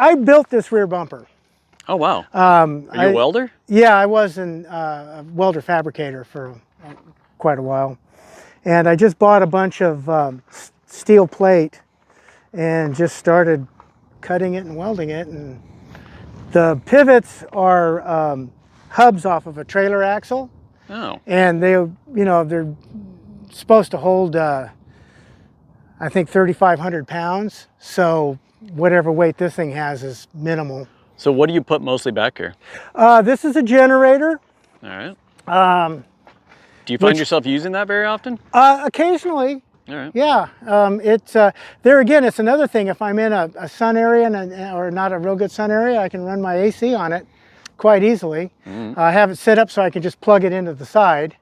I built this rear bumper. Oh, wow. Are you a welder? Yeah, I was a welder fabricator for quite a while. And I just bought a bunch of steel plate and just started cutting it and welding it. And the pivots are hubs off of a trailer axle. Oh. And they, they're supposed to hold, I think, 3,500 pounds. So whatever weight this thing has is minimal. So what do you put mostly back here? This is a generator. All right. Do you find yourself using that very often? Occasionally. All right. Yeah. It's there again. It's another thing. If I'm in a sun area or not a real good sun area, I can run my AC on it quite easily. Mm-hmm. I have it set up so I can just plug it into the side.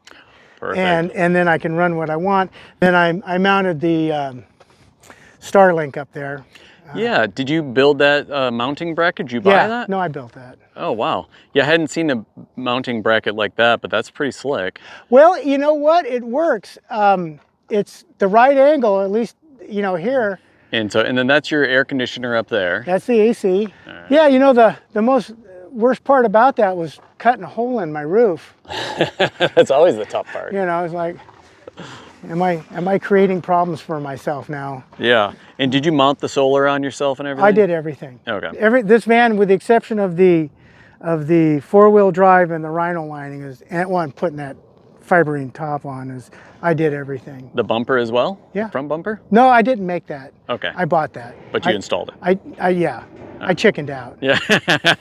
Perfect. And then I can run what I want. Then I mounted the Starlink up there. Yeah, did you build that mounting bracket? Did you buy that? No, I built that. Oh, wow. Yeah, I hadn't seen a mounting bracket like that, but that's pretty slick. Well, you know what? It works. It's the right angle, at least, here. And then that's your air conditioner up there. That's the AC. Right. Yeah, the worst part about that was cutting a hole in my roof. That's always the tough part. It's like, am I creating problems for myself now? Yeah. And did you mount the solar on yourself and everything? I did everything. Okay. This van, with the exception of the four-wheel drive and the Rhino lining, I'm putting that fiberine top on, I did everything. The bumper as well? Yeah. Front bumper? No, I didn't make that. Okay. I bought that. But you installed it? Yeah. I chickened out. Yeah,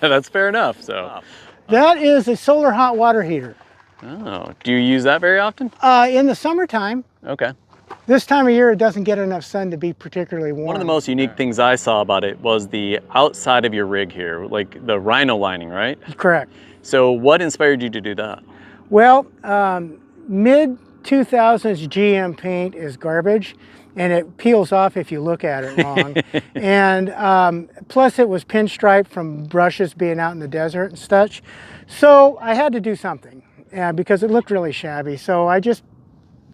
that's fair enough. So that is a solar hot water heater. Oh, do you use that very often? In the summertime. Okay. This time of year, it doesn't get enough sun to be particularly warm. One of the most unique things I saw about it was the outside of your rig here, like the Rhino lining, right? Correct. So what inspired you to do that? Well, mid-2000s GM paint is garbage, and it peels off if you look at it wrong. And plus it was pinstripe from brushes being out in the desert and such. So I had to do something because it looked really shabby. So I just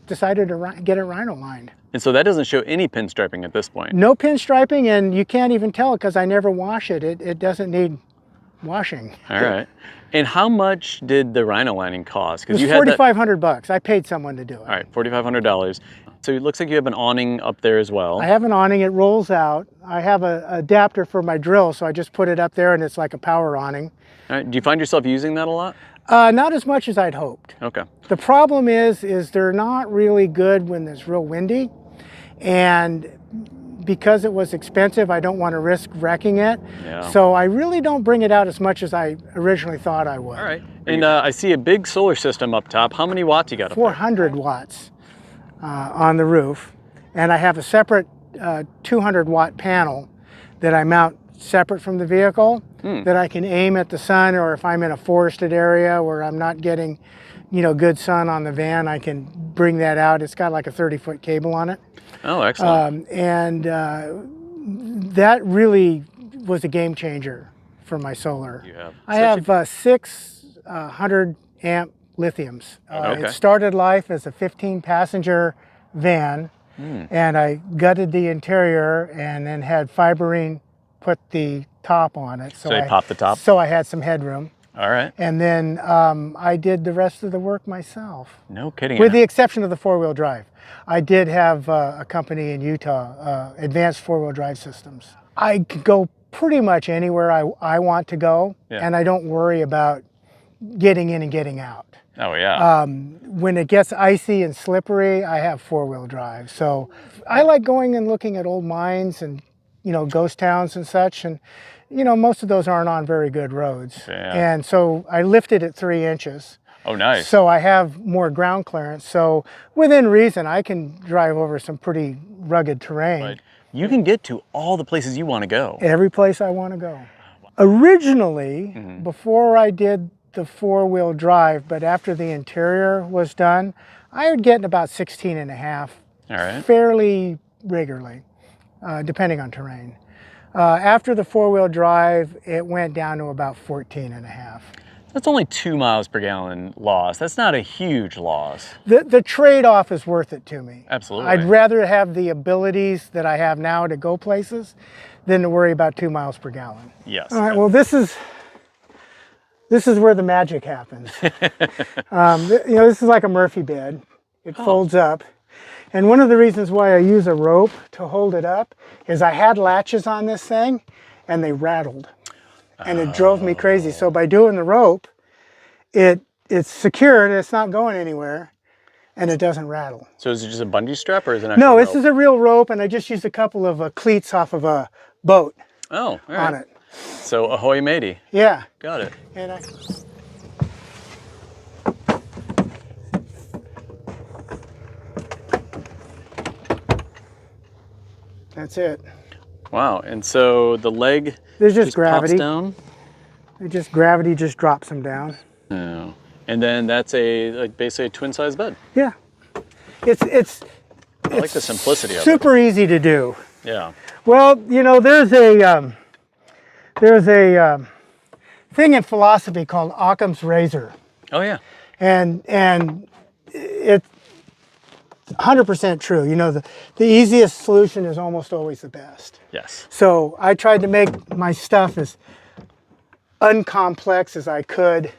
decided to get it Rhino lined. And so that doesn't show any pinstriping at this point? No pinstriping, and you can't even tell it because I never wash it. It doesn't need washing. All right. And how much did the Rhino lining cost? It was $4,500. I paid someone to do it. All right, $4,500. So it looks like you have an awning up there as well. I have an awning. It rolls out. I have an adapter for my drill, so I just put it up there, and it's like a power awning. All right. Do you find yourself using that a lot? Not as much as I'd hoped. Okay. The problem is they're not really good when it's real windy, and because it was expensive, I don't want to risk wrecking it. Yeah. So I really don't bring it out as much as I originally thought I would. All right. And I see a big solar system up top. How many watts you got up 400 there? watts on the roof. And I have a separate 200 watt panel that I mount separate from the vehicle that I can aim at the sun, or if I'm in a forested area where I'm not getting, good sun on the van, I can bring that out. It's got like a 30-foot cable on it. Oh, excellent. And that really was a game changer for my solar. I have 600 amp lithiums. Okay. It started life as a 15-passenger van, and I gutted the interior and then had fiberine put the top on it. So you popped the top? So I had some headroom. All right. And then I did the rest of the work myself. No kidding. With the exception of the four-wheel drive. I did have a company in Utah, Advanced Four-Wheel Drive Systems. I could go pretty much anywhere I want to go, and I don't worry about getting in and getting out. Oh, yeah. When it gets icy and slippery, I have four-wheel drive. So I like going and looking at old mines and, ghost towns and such. And, most of those aren't on very good roads. Yeah. And so I lifted it 3 inches. Oh, nice. So I have more ground clearance. So within reason, I can drive over some pretty rugged terrain. But you can get to all the places you want to go. Every place I want to go. Originally, before I did the four-wheel drive, but after the interior was done, I would get about 16 and a half fairly regularly, depending on terrain. After the four-wheel drive, it went down to about 14 and a half. That's only 2 miles per gallon loss. That's not a huge loss. The trade-off is worth it to me. Absolutely. I'd rather have the abilities that I have now to go places than to worry about 2 miles per gallon. Yes. All right, well, this is where the magic happens. You know, this is like a Murphy bed. It folds up. And one of the reasons why I use a rope to hold it up is I had latches on this thing and they rattled. And it drove me crazy. So by doing the rope, it's secured, it's not going anywhere, and it doesn't rattle. So is it just a bungee strap or is it actually No, rope? this is a real rope, and I just used a couple of cleats off of a boat on it. So ahoy matey. Yeah. Got it. And that's it. Wow, and so the leg There's just gravity. pops down? Gravity just drops them down. Oh. And then that's basically a twin-size bed. Yeah. It's I like the simplicity of it. Super easy to do. Yeah. Well, you know, there's a thing in philosophy called Occam's razor. Oh yeah. And it's 100% true. You know, the easiest solution is almost always the best. Yes. So I tried to make my stuff as uncomplex as I could,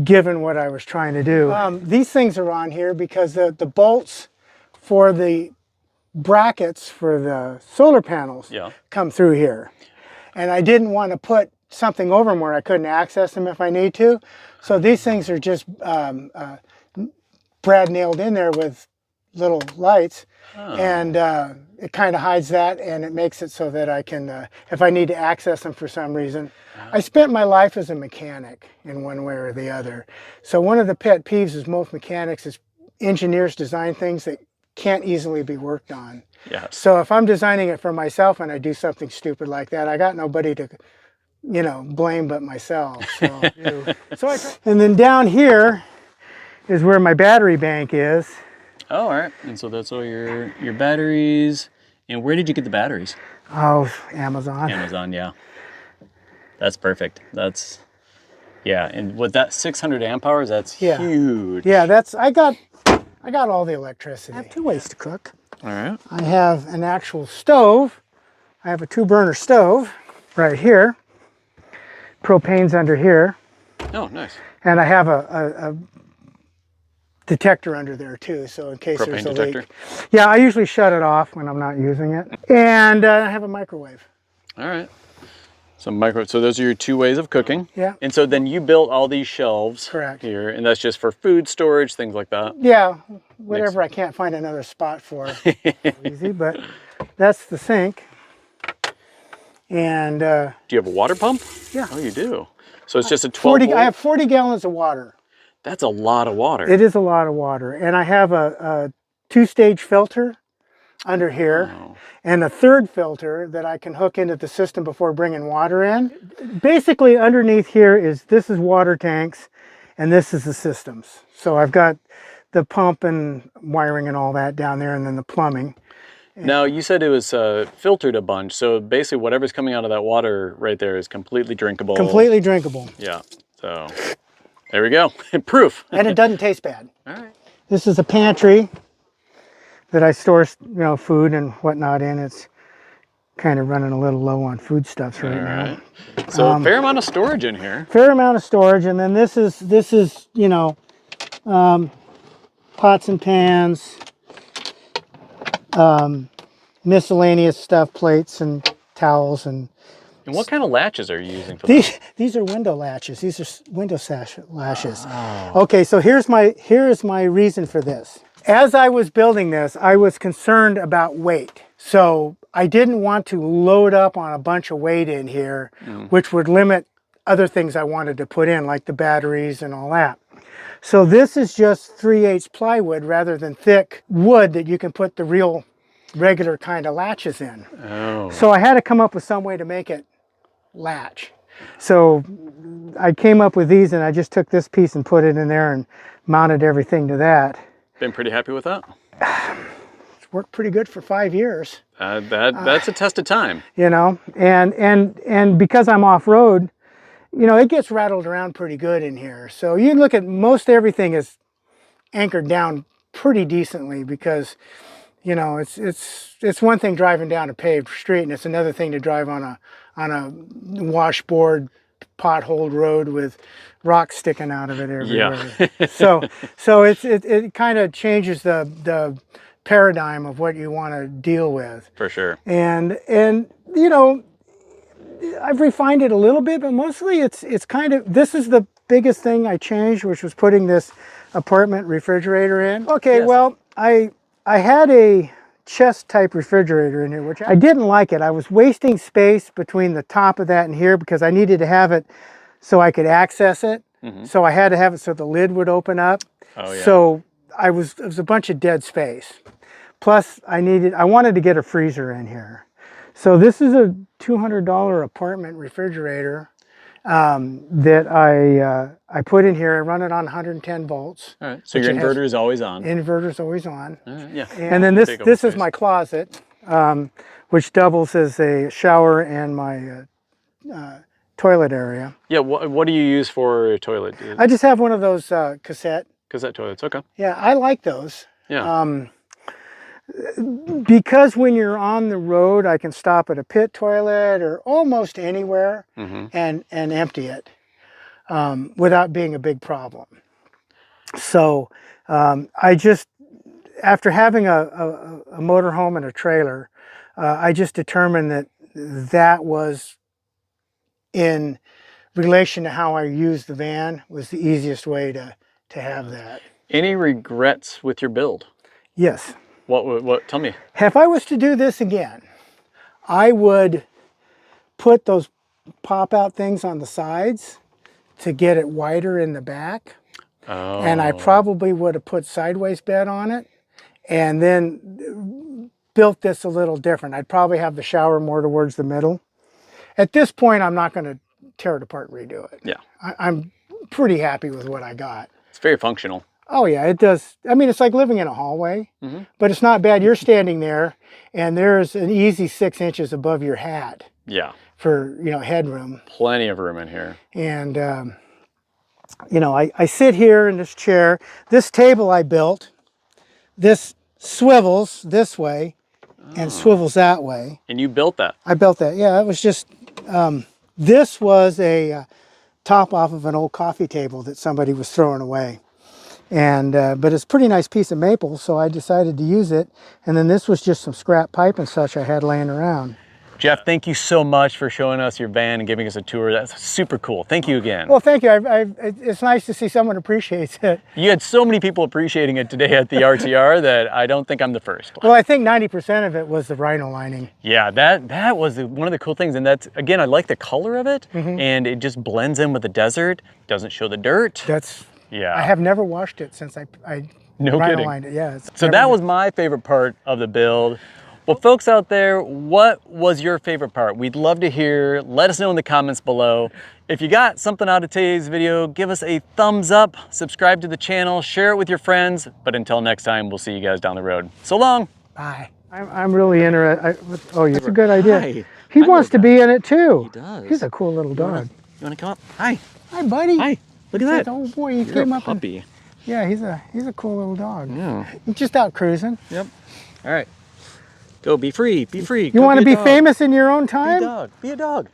given what I was trying to do. These things are on here because the bolts for the brackets for the solar panels come through here. And I didn't want to put something over them where I couldn't access them if I need to. So these things are just brad nailed in there with little lights. And it kind of hides that, and it makes it so that I can, if I need to access them for some reason. I spent my life as a mechanic in one way or the other. So one of the pet peeves is most mechanics is engineers design things that can't easily be worked on. Yeah. So if I'm designing it for myself and I do something stupid like that, I got nobody to, you know, blame but myself. So, and then down here is where my battery bank is. Oh, all right. And so that's all your batteries. And where did you get the batteries? Oh, Amazon. Amazon, yeah. That's perfect. That's, yeah. And with that 600 amp hours, that's huge. Yeah, I got all the electricity. I have 2 ways to cook. All right. I have an actual stove. I have a 2-burner stove right here. Propane's under here. Oh, nice. And I have a detector under there too, so in case there's a leak. Yeah, I usually shut it off when I'm not using it. And I have a microwave. All right. So those are your 2 ways of cooking. Yeah. And so then you built all these shelves. Correct. Here, and that's just for food storage, things like that. Yeah, whatever I can't find another spot for. Easy, but that's the sink. And do you have a water pump? Yeah. Oh, you do. So it's just a 12 volt? I have 40 gallons of water. That's a lot of water. It is a lot of water. And I have a 2-stage filter under here, and a 3rd filter that I can hook into the system before bringing water in. Basically underneath here this is water tanks, and this is the systems. So I've got the pump and wiring and all that down there, and then the plumbing. Now, you said it was filtered a bunch, so basically whatever's coming out of that water right there is completely drinkable. Completely drinkable. Yeah, so there we go. Proof. And it doesn't taste bad. All right. This is a pantry that I store, you know, food and whatnot in. It's kind of running a little low on foodstuffs right now. So a fair amount of storage in here. Fair amount of storage, and then this is you know, pots and pans, miscellaneous stuff, plates and towels and. And what kind of latches are you using for that? These are window latches. These are window sash latches. Okay, so here's my reason for this. As I was building this, I was concerned about weight. So I didn't want to load up on a bunch of weight in here, which would limit other things I wanted to put in, like the batteries and all that. So this is just 3/8 plywood rather than thick wood that you can put the real regular kind of latches in. Oh. So I had to come up with some way to make it latch. So I came up with these, and I just took this piece and put it in there and mounted everything to that. Been pretty happy with that? It's worked pretty good for 5 years. That's a test of time. You know, and because I'm off-road, you know, it gets rattled around pretty good in here. So you look at most everything is anchored down pretty decently because, You know, it's one thing driving down a paved street, and it's another thing to drive on a washboard, potholed road with rocks sticking out of it everywhere. Yeah. so it kind of changes the paradigm of what you want to deal with. For sure. And you know, I've refined it a little bit, but mostly it's kind of, this is the biggest thing I changed, which was putting this apartment refrigerator in. Okay, yes. Well, I had a chest type refrigerator in here, which I didn't like it. I was wasting space between the top of that and here because I needed to have it so I could access it. So I had to have it so the lid would open up. Oh, yeah. So it was a bunch of dead space. Plus I wanted to get a freezer in here. So this is a $200 apartment refrigerator that I put in here. I run it on 110 volts. All right. So your inverter is always on. Inverter's always on. Yeah. And then this is my closet, which doubles as a shower and my toilet area. Yeah. What do you use for a toilet? I just have one of those cassette toilets. Okay. Yeah, I like those. Yeah. Because when you're on the road, I can stop at a pit toilet or almost anywhere and empty it without being a big problem. So I just, after having a motorhome and a trailer, I just determined that was in relation to how I use the van was the easiest way to have that. Any regrets with your build? Yes. What? Tell me. If I was to do this again, I would put those pop-out things on the sides to get it wider in the back. Oh. And I probably would have put sideways bed on it and then built this a little different. I'd probably have the shower more towards the middle. At this point, I'm not going to tear it apart and redo it. Yeah. I'm pretty happy with what I got. It's very functional. Oh yeah, it does. I mean, it's like living in a hallway, but it's not bad. You're standing there and there's an easy 6 inches above your hat. Yeah. For, you know, headroom. Plenty of room in here. And, you know, I sit here in this chair. This table I built, this swivels this way and swivels that way. And you built that? I built that, yeah. It was just, this was a top off of an old coffee table that somebody was throwing away. And but it's a pretty nice piece of maple, so I decided to use it. And then this was just some scrap pipe and such I had laying around. Jeff, thank you so much for showing us your van and giving us a tour. That's super cool. Thank you again. Well, thank you. It's nice to see someone appreciates it. You had so many people appreciating it today at the RTR that I don't think I'm the first. Well, I think 90% of it was the rhino lining. Yeah, that was one of the cool things. And that's, again, I like the color of it. And it just blends in with the desert. Doesn't show the dirt. Yeah. I have never washed it since I no Rhino-lined kidding. it. Yeah. So that was my favorite part of the build. Well, folks out there, what was your favorite part? We'd love to hear. Let us know in the comments below. If you got something out of today's video, give us a thumbs up, subscribe to the channel, share it with your friends. But until next time, we'll see you guys down the road. So long. Bye. I'm really interested. Oh, that's a good idea. Hi. He wants to be in it too. He does. He's a cool little dog. You want to come up? Hi. Hi, buddy. Hi. Look at that. Oh boy, he You're came a up. puppy. Yeah, he's a cool little dog. Yeah. He's just out cruising. Yep. All right. Go, be free, be free. You want to be famous in your own time? Be a dog. Be a dog.